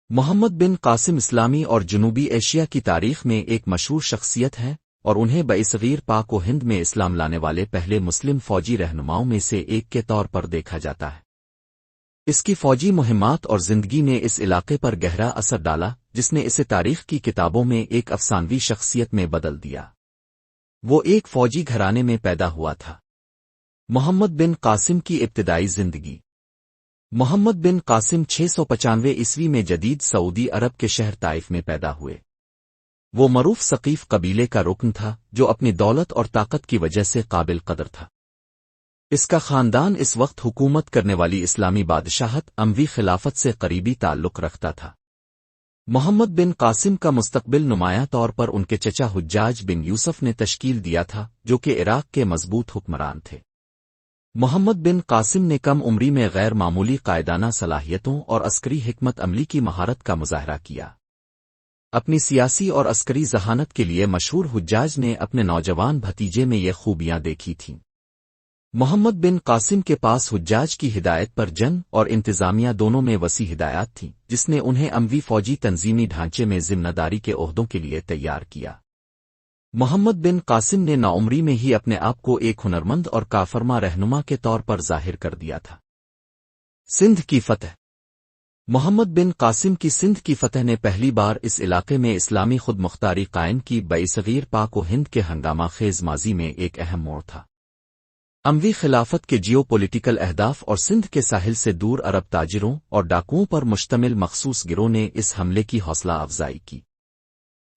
محمد بن قاسم اسلامی اور جنوبی ایشیا کی تاریخ میں ایک مشہور شخصیت ہے اور انہیں برصغیر پاک و ہند میں اسلام لانے والے پہلے مسلم فوجی رہنماؤں میں سے ایک کے طور پر دیکھا جاتا ہے۔ اس کی فوجی مہمات اور زندگی نے اس علاقے پر گہرا اثر ڈالا، جس نے اسے تاریخ کی کتابوں میں ایک افسانوی شخصیت میں بدل دیا۔ وہ ایک فوجی گھرانے میں پیدا ہوا تھا۔ محمد بن قاسم کی ابتدائی زندگی۔ محمد بن قاسم 695 عیسوی میں جدید سعودی عرب کے شہر طائف میں پیدا ہوئے۔ وہ معروف ثقیف قبیلے کا رکن تھا جو اپنی دولت اور طاقت کی وجہ سے قابل قدر تھا۔ اس کا خاندان اس وقت حکومت کرنے والی اسلامی بادشاہت اموی خلافت سے قریبی تعلق رکھتا تھا۔ محمد بن قاسم کا مستقبل نمایاں طور پر ان کے چچا حجاج بن یوسف نے تشکیل دیا تھا، جو کہ عراق کے مضبوط حکمران تھے۔ محمد بن قاسم نے کم عمری میں غیر معمولی قائدانہ صلاحیتوں اور عسکری حکمت عملی کی مہارت کا مظاہرہ کیا۔ اپنی سیاسی اور عسکری ذہانت کے لیے مشہور حجاج نے اپنے نوجوان بھتیجے میں یہ خوبیاں دیکھی تھیں۔ محمد بن قاسم کے پاس حجاج کی ہدایت پر جنگ اور انتظامیہ دونوں میں وسیع ہدایات تھیں، جس نے انہیں اموی فوجی تنظیمی ڈھانچے میں ذمہ داری کے عہدوں کے لیے تیار کیا۔ محمد بن قاسم نے نوعمری میں ہی اپنے آپ کو ایک ہنرمند اور کارفرما رہنما کے طور پر ظاہر کر دیا تھا۔ سندھ کی فتح۔ محمد بن قاسم کی سندھ کی فتح نے پہلی بار اس علاقے میں اسلامی خود مختاری قائم کی برصغیر پاک و ہند کے ہنگامہ خیز ماضی میں ایک اہم موڑ تھا۔ اموی خلافت کے جیو پولیٹیکل اہداف اور سندھ کے ساحل سے دور عرب تاجروں اور ڈاکوؤں پر مشتمل مخصوص گروہ نے اس حملے کی حوصلہ افزائی کی۔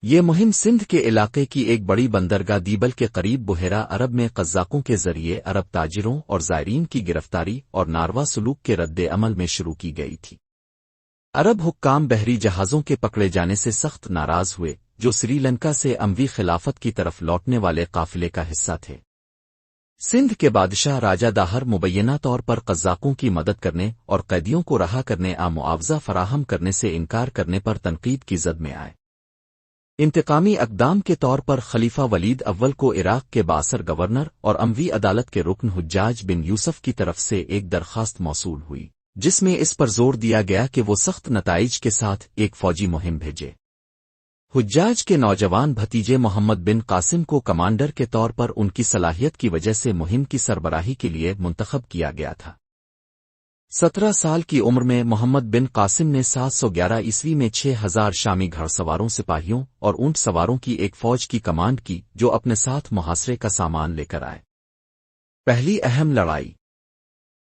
یہ مہم سندھ کے علاقے کی ایک بڑی بندرگاہ دیبل کے قریب بحیرہ عرب میں قزاقوں کے ذریعے عرب تاجروں اور زائرین کی گرفتاری اور ناروا سلوک کے رد عمل میں شروع کی گئی تھی۔ عرب حکام بحری جہازوں کے پکڑے جانے سے سخت ناراض ہوئے، جو سری لنکا سے اموی خلافت کی طرف لوٹنے والے قافلے کا حصہ تھے۔ سندھ کے بادشاہ راجہ داہر مبینہ طور پر قزاقوں کی مدد کرنے اور قیدیوں کو رہا کرنے معاوضہ فراہم کرنے سے انکار کرنے پر تنقید کی زد میں آئے۔ انتقامی اقدام کے طور پر خلیفہ ولید اول کو عراق کے بااثر گورنر اور اموی عدالت کے رکن حجاج بن یوسف کی طرف سے ایک درخواست موصول ہوئی، جس میں اس پر زور دیا گیا کہ وہ سخت نتائج کے ساتھ ایک فوجی مہم بھیجے۔ حجاج کے نوجوان بھتیجے محمد بن قاسم کو کمانڈر کے طور پر ان کی صلاحیت کی وجہ سے مہم کی سربراہی کے لیے منتخب کیا گیا تھا۔ 17 سال کی عمر میں محمد بن قاسم نے 711 عیسوی میں 6000 شامی گھڑ سواروں سپاہیوں اور اونٹ سواروں کی ایک فوج کی کمانڈ کی، جو اپنے ساتھ محاصرے کا سامان لے کر آئے۔ پہلی اہم لڑائی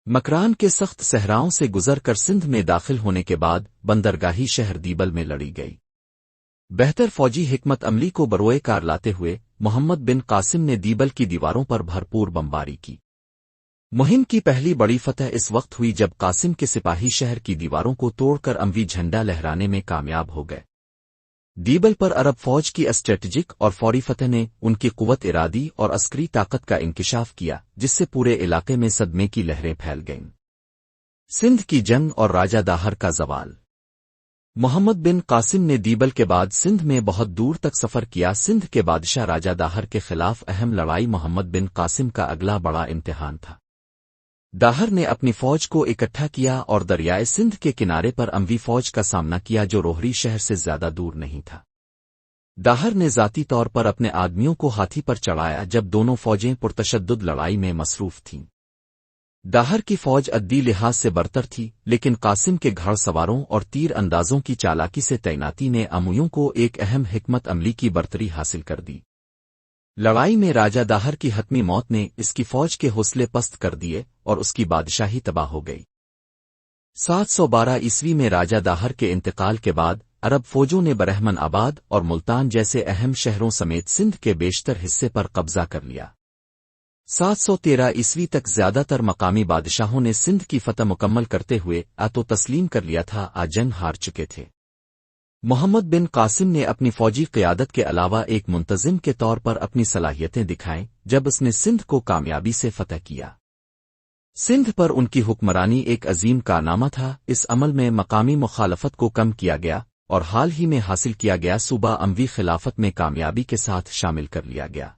مکران کے سخت صحراؤں سے گزر کر سندھ میں داخل ہونے کے بعد بندرگاہی شہر دیبل میں لڑی گئی۔ بہتر فوجی حکمت عملی کو بروئے کار لاتے ہوئے محمد بن قاسم نے دیبل کی دیواروں پر بھرپور بمباری کی۔ مہم کی پہلی بڑی فتح اس وقت ہوئی جب قاسم کے سپاہی شہر کی دیواروں کو توڑ کر اموی جھنڈا لہرانے میں کامیاب ہو گئے۔ دیبل پر عرب فوج کی اسٹریٹجک اور فوری فتح نے ان کی قوت ارادی اور عسکری طاقت کا انکشاف کیا، جس سے پورے علاقے میں صدمے کی لہریں پھیل گئیں۔ سندھ کی جنگ اور راجہ داہر کا زوال۔ محمد بن قاسم نے دیبل کے بعد سندھ میں بہت دور تک سفر کیا۔ سندھ کے بادشاہ راجہ داہر کے خلاف اہم لڑائی محمد بن قاسم کا اگلا بڑا امتحان تھا۔ داہر نے اپنی فوج کو اکٹھا کیا اور دریائے سندھ کے کنارے پر اموی فوج کا سامنا کیا، جو روہری شہر سے زیادہ دور نہیں تھا۔ داہر نے ذاتی طور پر اپنے آدمیوں کو ہاتھی پر چڑھایا جب دونوں فوجیں پرتشدد لڑائی میں مصروف تھیں۔ داہر کی فوج عددی لحاظ سے برتر تھی، لیکن قاسم کے گھڑ سواروں اور تیر اندازوں کی چالاکی سے تعیناتی نے امویوں کو ایک اہم حکمت عملی کی برتری حاصل کر دی۔ لڑائی میں راجہ داہر کی حتمی موت نے اس کی فوج کے حوصلے پست کر دیے اور اس کی بادشاہی تباہ ہو گئی۔ 712 عیسوی میں راجہ داہر کے انتقال کے بعد عرب فوجوں نے برہمن آباد اور ملتان جیسے اہم شہروں سمیت سندھ کے بیشتر حصے پر قبضہ کر لیا۔ 713 عیسوی تک زیادہ تر مقامی بادشاہوں نے سندھ کی فتح مکمل کرتے ہوئے تو تسلیم کر لیا تھا، جنگ ہار چکے تھے۔ محمد بن قاسم نے اپنی فوجی قیادت کے علاوہ ایک منتظم کے طور پر اپنی صلاحیتیں دکھائیں جب اس نے سندھ کو کامیابی سے فتح کیا۔ سندھ پر ان کی حکمرانی ایک عظیم کارنامہ تھا۔ اس عمل میں مقامی مخالفت کو کم کیا گیا اور حال ہی میں حاصل کیا گیا صوبہ اموی خلافت میں کامیابی کے ساتھ شامل کر لیا گیا۔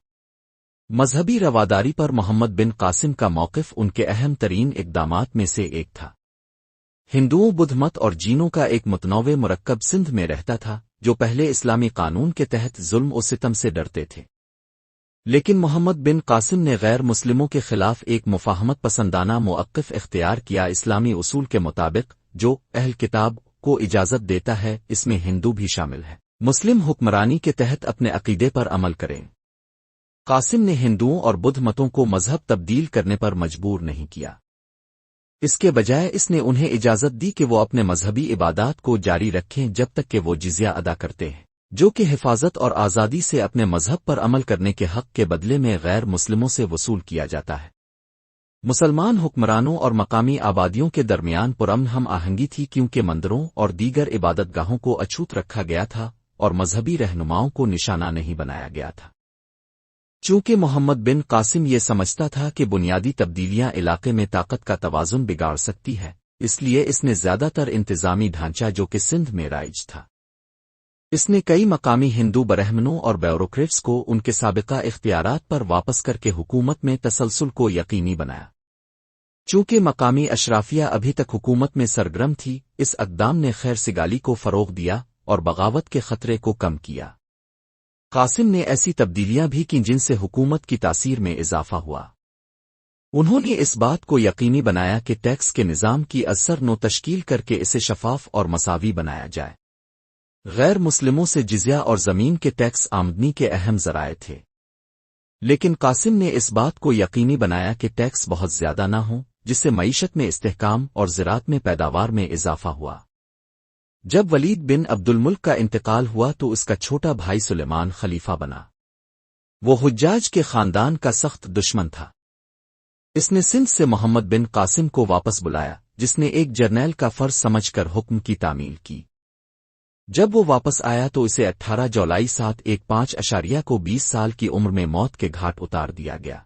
مذہبی رواداری پر محمد بن قاسم کا موقف ان کے اہم ترین اقدامات میں سے ایک تھا۔ ہندوؤں بدھ مت اور جینوں کا ایک متنوع مرکب سندھ میں رہتا تھا جو پہلے اسلامی قانون کے تحت ظلم و ستم سے ڈرتے تھے، لیکن محمد بن قاسم نے غیر مسلموں کے خلاف ایک مفاہمت پسندانہ موقف اختیار کیا۔ اسلامی اصول کے مطابق جو اہل کتاب کو اجازت دیتا ہے، اس میں ہندو بھی شامل ہے، مسلم حکمرانی کے تحت اپنے عقیدے پر عمل کریں۔ قاسم نے ہندوؤں اور بدھ متوں کو مذہب تبدیل کرنے پر مجبور نہیں کیا، اس کے بجائے اس نے انہیں اجازت دی کہ وہ اپنے مذہبی عبادات کو جاری رکھیں جب تک کہ وہ جزیہ ادا کرتے ہیں، جو کہ حفاظت اور آزادی سے اپنے مذہب پر عمل کرنے کے حق کے بدلے میں غیر مسلموں سے وصول کیا جاتا ہے۔ مسلمان حکمرانوں اور مقامی آبادیوں کے درمیان پرامن ہم آہنگی تھی کیونکہ مندروں اور دیگر عبادت گاہوں کو اچھوت رکھا گیا تھا اور مذہبی رہنماؤں کو نشانہ نہیں بنایا گیا تھا۔ چونکہ محمد بن قاسم یہ سمجھتا تھا کہ بنیادی تبدیلیاں علاقے میں طاقت کا توازن بگاڑ سکتی ہے، اس لیے اس نے زیادہ تر انتظامی ڈھانچہ جو کہ سندھ میں رائج تھا، اس نے کئی مقامی ہندو برہمنوں اور بیوروکریٹس کو ان کے سابقہ اختیارات پر واپس کر کے حکومت میں تسلسل کو یقینی بنایا۔ چونکہ مقامی اشرافیہ ابھی تک حکومت میں سرگرم تھی، اس اقدام نے خیر سگالی کو فروغ دیا اور بغاوت کے خطرے کو کم کیا۔ قاسم نے ایسی تبدیلیاں بھی کی جن سے حکومت کی تاثیر میں اضافہ ہوا۔ انہوں نے اس بات کو یقینی بنایا کہ ٹیکس کے نظام کی اثر نو تشکیل کر کے اسے شفاف اور مساوی بنایا جائے۔ غیر مسلموں سے جزیہ اور زمین کے ٹیکس آمدنی کے اہم ذرائع تھے، لیکن قاسم نے اس بات کو یقینی بنایا کہ ٹیکس بہت زیادہ نہ ہوں جس سے معیشت میں استحکام اور زراعت میں پیداوار میں اضافہ ہوا۔ جب ولید بن عبد الملک کا انتقال ہوا تو اس کا چھوٹا بھائی سلیمان خلیفہ بنا۔ وہ حجاج کے خاندان کا سخت دشمن تھا۔ اس نے سندھ سے محمد بن قاسم کو واپس بلایا، جس نے ایک جرنیل کا فرض سمجھ کر حکم کی تعمیل کی۔ جب وہ واپس آیا تو اسے 18 جولائی 715 کو 20 سال کی عمر میں موت کے گھاٹ اتار دیا گیا۔